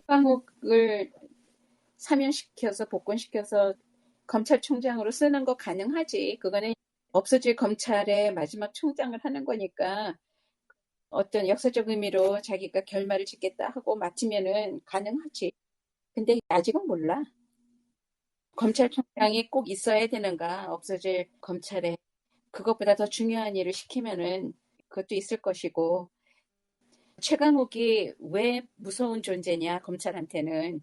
최강욱을 사면시켜서 복권시켜서 검찰총장으로 쓰는 거 가능하지. 그거는 없어질 검찰의 마지막 총장을 하는 거니까 어떤 역사적 의미로 자기가 결말을 짓겠다 하고 맡으면은 가능하지. 근데 아직은 몰라. 검찰총장이 꼭 있어야 되는가, 없어질 검찰에 그것보다 더 중요한 일을 시키면은 그것도 있을 것이고. 최강욱이 왜 무서운 존재냐, 검찰한테는.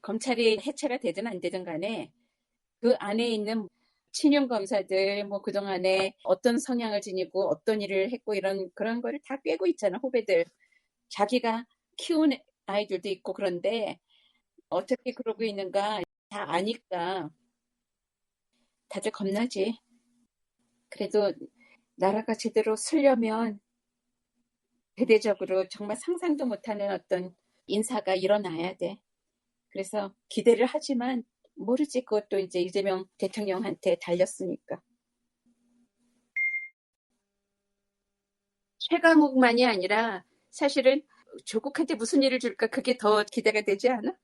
검찰이 해체가 되든 안 되든 간에 그 안에 있는 친윤 검사들, 뭐 그동안에 어떤 성향을 지니고 어떤 일을 했고 이런 그런 거를 다 꿰고 있잖아, 후배들. 자기가 키운 아이들도 있고. 그런데 어떻게 그러고 있는가 다 아니까 다들 겁나지. 그래도 나라가 제대로 쓰려면 대대적으로 정말 상상도 못하는 어떤 인사가 일어나야 돼. 그래서 기대를 하지만 모르지. 그것도 이제 이재명 대통령한테 달렸으니까. 최강욱만이 아니라 사실은 조국한테 무슨 일을 줄까, 그게 더 기대가 되지 않아?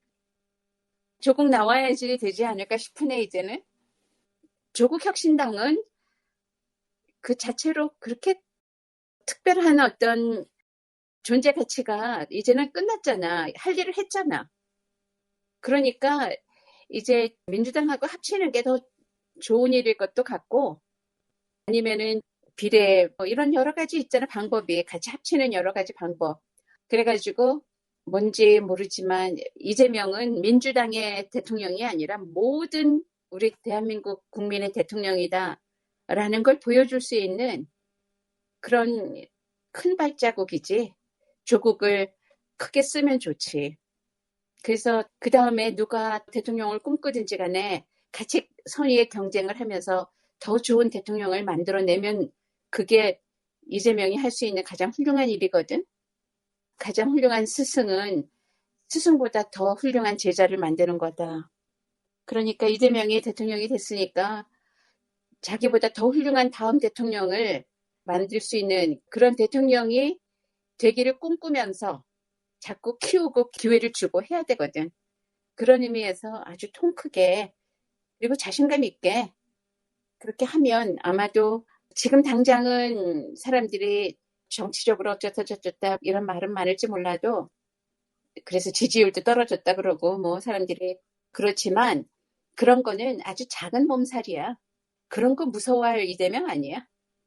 조국 나와야지 되지 않을까 싶으네 이제는. 조국 혁신당은 그 자체로 그렇게 특별한 어떤 존재 가치가 이제는 끝났잖아. 할 일을 했잖아. 그러니까 이제 민주당하고 합치는 게 더 좋은 일일 것도 같고, 아니면은 비례 뭐 이런 여러 가지 있잖아. 방법이 같이 합치는 여러 가지 방법. 그래가지고 뭔지 모르지만 이재명은 민주당의 대통령이 아니라 모든 우리 대한민국 국민의 대통령이다라는 걸 보여줄 수 있는 그런 큰 발자국이지. 조국을 크게 쓰면 좋지. 그래서 그 다음에 누가 대통령을 꿈꾸든지 간에 같이 선의의 경쟁을 하면서 더 좋은 대통령을 만들어내면 그게 이재명이 할 수 있는 가장 훌륭한 일이거든. 가장 훌륭한 스승은 스승보다 더 훌륭한 제자를 만드는 거다. 그러니까 이재명이 대통령이 됐으니까 자기보다 더 훌륭한 다음 대통령을 만들 수 있는 그런 대통령이 되기를 꿈꾸면서 자꾸 키우고 기회를 주고 해야 되거든. 그런 의미에서 아주 통 크게, 그리고 자신감 있게 그렇게 하면 아마도 지금 당장은 사람들이 정치적으로 어쩌다 저쩌다 이런 말은 많을지 몰라도, 그래서 지지율도 떨어졌다 그러고 뭐 사람들이 그렇지만 그런 거는 아주 작은 몸살이야. 그런 거 무서워할 이재명 아니야.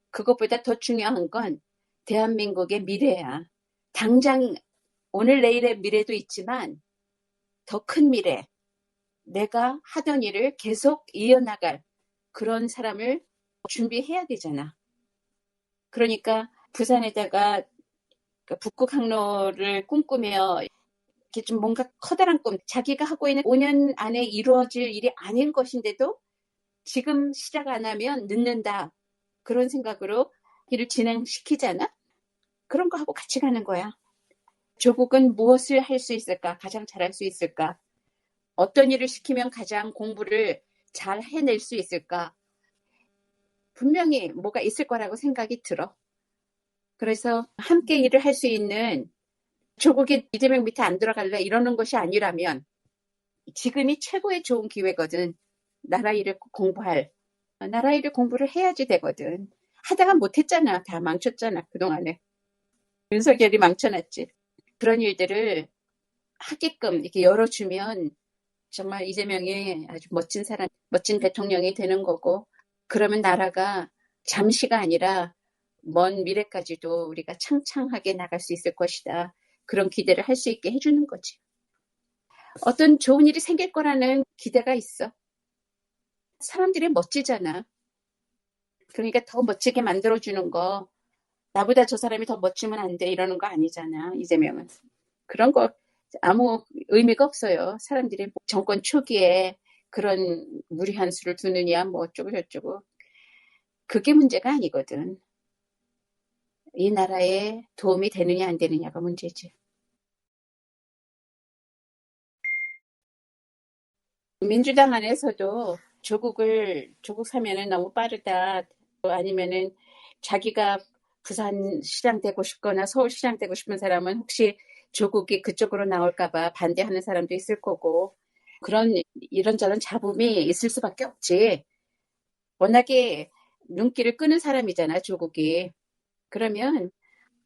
그것보다 더 중요한 건 대한민국의 미래야. 당장 오늘 내일의 미래도 있지만 더 큰 미래, 내가 하던 일을 계속 이어나갈 그런 사람을 준비해야 되잖아. 그러니까 부산에다가 북극 항로를 꿈꾸며 이렇게 좀 뭔가 커다란 꿈, 자기가 하고 있는 5년 안에 이루어질 일이 아닌 것인데도 지금 시작 안 하면 늦는다. 그런 생각으로 일을 진행시키잖아. 그런 거 하고 같이 가는 거야. 조국은 무엇을 할 수 있을까? 가장 잘할 수 있을까? 어떤 일을 시키면 가장 공부를 잘 해낼 수 있을까? 분명히 뭐가 있을 거라고 생각이 들어. 그래서 함께 일을 할 수 있는, 조국이 이재명 밑에 안 들어갈래 이러는 것이 아니라면 지금이 최고의 좋은 기회거든. 나라 일을 공부할. 나라 일을 공부를 해야지 되거든. 하다가 못했잖아. 다 망쳤잖아. 그동안에. 윤석열이 망쳐놨지. 그런 일들을 하게끔 이렇게 열어주면 정말 이재명이 아주 멋진 사람, 멋진 대통령이 되는 거고, 그러면 나라가 잠시가 아니라 먼 미래까지도 우리가 창창하게 나갈 수 있을 것이다. 그런 기대를 할 수 있게 해주는 거지. 어떤 좋은 일이 생길 거라는 기대가 있어. 사람들이 멋지잖아. 그러니까 더 멋지게 만들어주는 거, 나보다 저 사람이 더 멋지면 안 돼 이러는 거 아니잖아, 이재명은. 그런 거 아무 의미가 없어요. 사람들이 정권 초기에 그런 무리한 수를 두느냐 뭐 어쩌고 저쩌고, 그게 문제가 아니거든. 이 나라에 도움이 되느냐 안 되느냐가 문제지. 민주당 안에서도 조국 사면은 너무 빠르다, 아니면은 자기가 부산시장 되고 싶거나 서울시장 되고 싶은 사람은 혹시 조국이 그쪽으로 나올까봐 반대하는 사람도 있을 거고, 그런 이런저런 잡음이 있을 수밖에 없지. 워낙에 눈길을 끄는 사람이잖아, 조국이. 그러면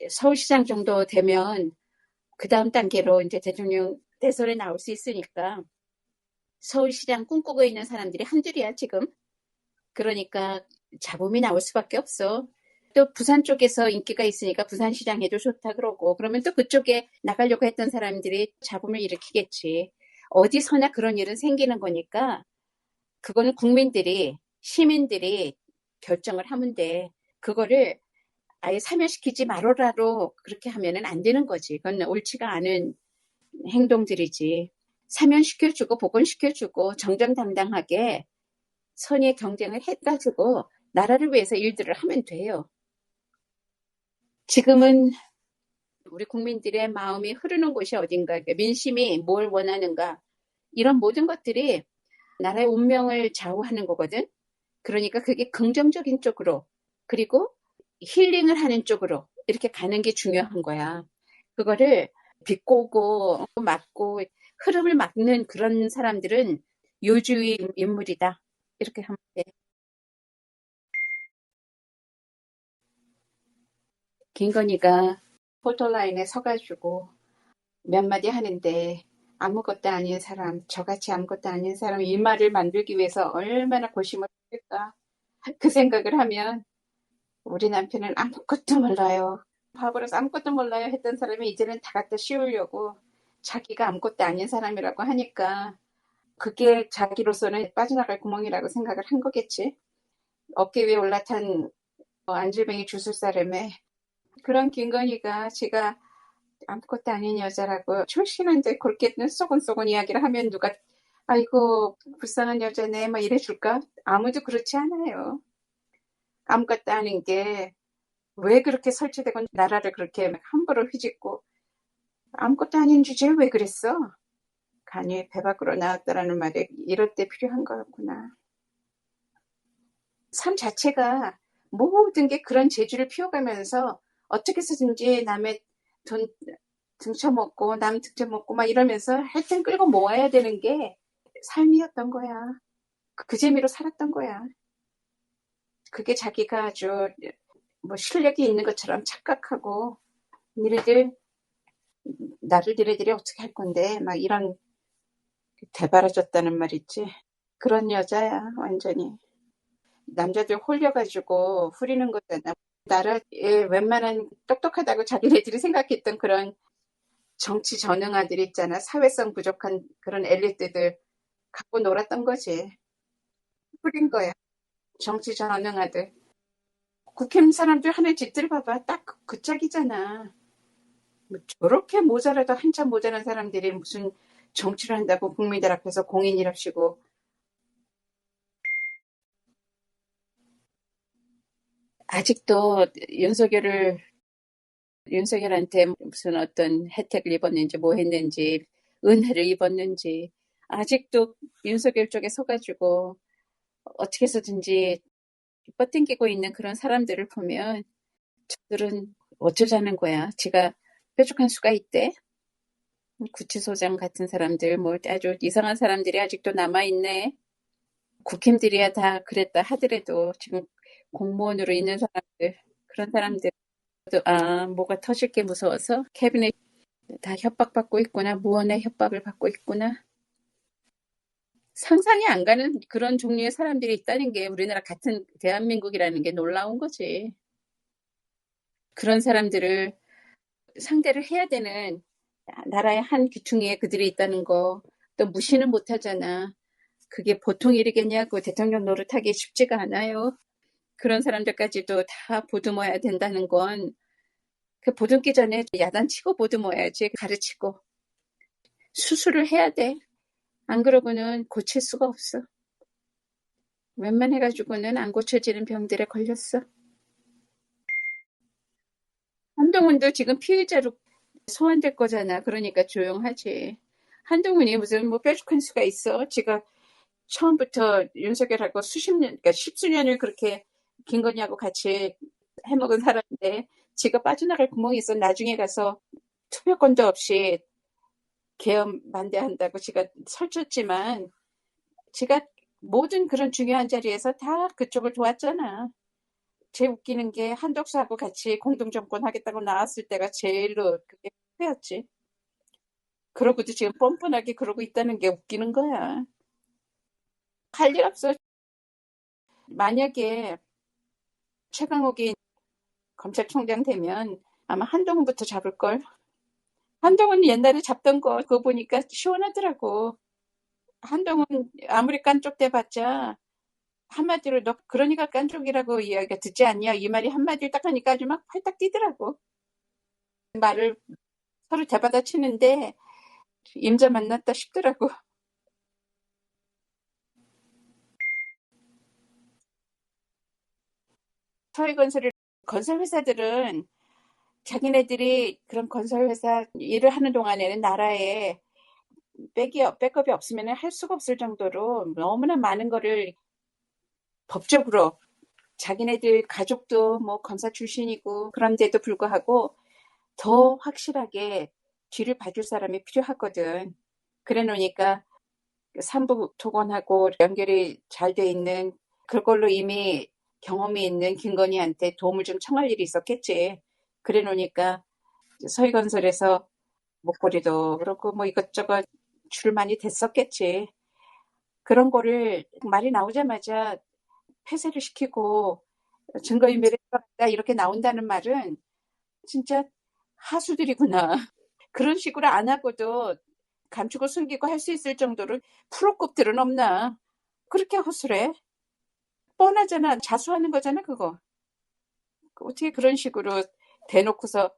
서울시장 정도 되면 그 다음 단계로 이제 대통령 대선에 나올 수 있으니까 서울시장 꿈꾸고 있는 사람들이 한둘이야, 지금. 그러니까 잡음이 나올 수밖에 없어. 또 부산 쪽에서 인기가 있으니까 부산시장에도 좋다 그러고 그러면 또 그쪽에 나가려고 했던 사람들이 잡음을 일으키겠지. 어디서나 그런 일은 생기는 거니까 그거는 국민들이 시민들이 결정을 하면 돼. 그거를 아예 사면시키지 말아라로 그렇게 하면은 안 되는 거지. 그건 옳지가 않은 행동들이지. 사면시켜주고 복원시켜주고 정정당당하게 선의의 경쟁을 해가지고 나라를 위해서 일들을 하면 돼요. 지금은 우리 국민들의 마음이 흐르는 곳이 어딘가, 민심이 뭘 원하는가, 이런 모든 것들이 나라의 운명을 좌우하는 거거든. 그러니까 그게 긍정적인 쪽으로, 그리고 힐링을 하는 쪽으로 이렇게 가는 게 중요한 거야. 그거를 비꼬고 막고 흐름을 막는 그런 사람들은 요주의 인물이다. 이렇게 하면 돼. 김건희가 포토라인에 서가지고 몇 마디 하는데 아무것도 아닌 사람, 저같이 아무것도 아닌 사람 일말을 만들기 위해서 얼마나 고심을 했을까. 그 생각을 하면 우리 남편은 아무것도 몰라요. 바보라서 아무것도 몰라요 했던 사람이 이제는 다 갖다 씌우려고 자기가 아무것도 아닌 사람이라고 하니까 그게 자기로서는 빠져나갈 구멍이라고 생각을 한 거겠지. 어깨 위에 올라탄 안질뱅이 주술사람에 그런 김건희가 지가 아무것도 아닌 여자라고 출신한데 그렇게 쏘곤쏘곤 이야기를 하면 누가 아이고 불쌍한 여자네 막 이래줄까? 아무도 그렇지 않아요. 아무것도 아닌 게 왜 그렇게 설치되고 나라를 그렇게 함부로 휘짓고 아무것도 아닌 주제에 왜 그랬어? 간이 배 밖으로 나왔다라는 말이 이럴 때 필요한 거구나. 삶 자체가 모든 게 그런 재주를 피워가면서 어떻게 해서든지 남의 돈 등쳐먹고 남 등쳐먹고 막 이러면서 하여튼 끌고 모아야 되는 게 삶이었던 거야. 그 재미로 살았던 거야. 그게 자기가 아주 뭐 실력이 있는 것처럼 착각하고 니네들 나를 니네들이 어떻게 할 건데 막 이런 대바라졌다는 말 있지. 그런 여자야 완전히. 남자들 홀려가지고 후리는 거잖아. 나라에 웬만한 똑똑하다고 자기네들이 생각했던 그런 정치 전능아들 있잖아. 사회성 부족한 그런 엘리트들 갖고 놀았던 거지. 후린 거야. 정치 전능아들. 국힘 사람들 하는 짓들 봐봐. 딱 그 짝이잖아. 뭐 저렇게 모자라도 한참 모자란 사람들이 무슨 정치를 한다고 국민들 앞에서 공인이랍시고. 아직도 윤석열한테 무슨 어떤 혜택을 입었는지 뭐 했는지 은혜를 입었는지 아직도 윤석열 쪽에 서가지고 어떻게 해서든지 뻗당기고 있는 그런 사람들을 보면 저들은 어쩌자는 거야. 지가 뾰족한 수가 있대. 구치소장 같은 사람들, 뭐 아주 이상한 사람들이 아직도 남아있네. 국힘들이야 다 그랬다 하더라도 지금 공무원으로 있는 사람들, 그런 사람들도 뭐가 터질 게 무서워서 캐비넷 다 협박받고 있구나. 무언의 협박을 받고 있구나. 상상이 안 가는 그런 종류의 사람들이 있다는 게 우리나라 같은 대한민국이라는 게 놀라운 거지. 그런 사람들을 상대를 해야 되는 나라의 한 귀퉁이에 그들이 있다는 거 또 무시는 못하잖아. 그게 보통 일이겠냐고 대통령 노릇하기 쉽지가 않아요. 그런 사람들까지도 다 보듬어야 된다는 건 그 보듬기 전에 야단치고 보듬어야지. 가르치고 수술을 해야 돼. 안 그러고는 고칠 수가 없어. 웬만해가지고는 안 고쳐지는 병들에 걸렸어. 한동훈도 지금 피의자로 소환될 거잖아. 그러니까 조용하지. 한동훈이 무슨 뭐 뾰족한 수가 있어. 지가 처음부터 윤석열하고 수십 년, 그러니까 십수년을 그렇게 김건희하고 같이 해먹은 사람인데 지가 빠져나갈 구멍이 있어. 나중에 가서 투표권도 없이 계엄 반대한다고 지가 설쳤지만 지가 모든 그런 중요한 자리에서 다 그쪽을 도왔잖아. 제일 웃기는 게 한덕수하고 같이 공동정권 하겠다고 나왔을 때가 제일로 그게 후회였지. 그러고도 지금 뻔뻔하게 그러고 있다는 게 웃기는 거야. 할 일 없어. 만약에 최강욱이 검찰총장 되면 아마 한동훈부터 잡을걸. 한동훈 옛날에 잡던 거 그거 보니까 시원하더라고. 한동훈 아무리 깐족대봤자 한마디로 너 그러니까 깐족이라고 이야기가 듣지 않냐 이 말이 한마디를 딱 하니까 아주 막 팔딱 뛰더라고. 말을 서로 대받아치는데 임자 만났다 싶더라고. 서해건설을 건설회사들은 자기네들이 그런 건설회사 일을 하는 동안에는 나라에 백업이 없으면 할 수가 없을 정도로 너무나 많은 거를 법적으로 자기네들 가족도 뭐 검사 출신이고 그런데도 불구하고 더 확실하게 뒤를 봐줄 사람이 필요하거든. 그래 놓으니까 삼부 토건하고 연결이 잘 돼 있는 그걸로 이미 경험이 있는 김건희한테 도움을 좀 청할 일이 있었겠지. 그래 놓으니까 서희건설에서 목걸이도 그렇고 뭐 이것저것 줄 많이 됐었겠지. 그런 거를 말이 나오자마자 폐쇄를 시키고 증거인멸에 들어갔다 이렇게 나온다는 말은 진짜 하수들이구나. 그런 식으로 안 하고도 감추고 숨기고 할 수 있을 정도로 프로급들은 없나. 그렇게 허술해? 뻔하잖아. 자수하는 거잖아, 그거. 어떻게 그런 식으로 대놓고서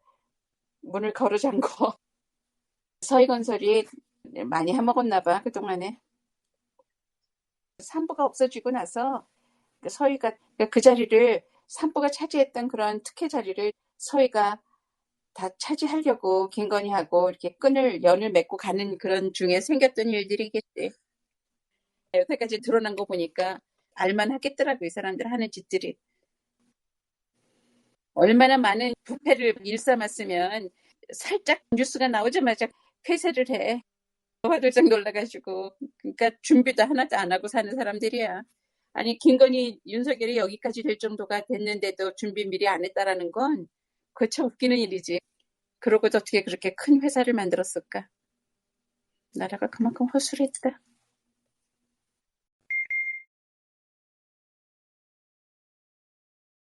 문을 걸어 잠궈. 서희건설이 많이 해먹었나 봐, 그동안에. 산부가 없어지고 나서 서희가 그 자리를 산부가 차지했던 그런 특혜 자리를 서희가 다 차지하려고 김건희하고 이렇게 연을 맺고 가는 그런 중에 생겼던 일들이겠지. 여태까지 드러난 거 보니까 알만하겠더라고, 이 사람들 하는 짓들이. 얼마나 많은 부패를 일삼았으면 살짝 뉴스가 나오자마자 폐쇄를 해. 화들짝 놀라가지고. 그러니까 준비도 하나도 안 하고 사는 사람들이야. 아니, 김건희, 윤석열이 여기까지 될 정도가 됐는데도 준비 미리 안 했다라는 건 그거 참 웃기는 일이지. 그러고도 어떻게 그렇게 큰 회사를 만들었을까? 나라가 그만큼 허술했다.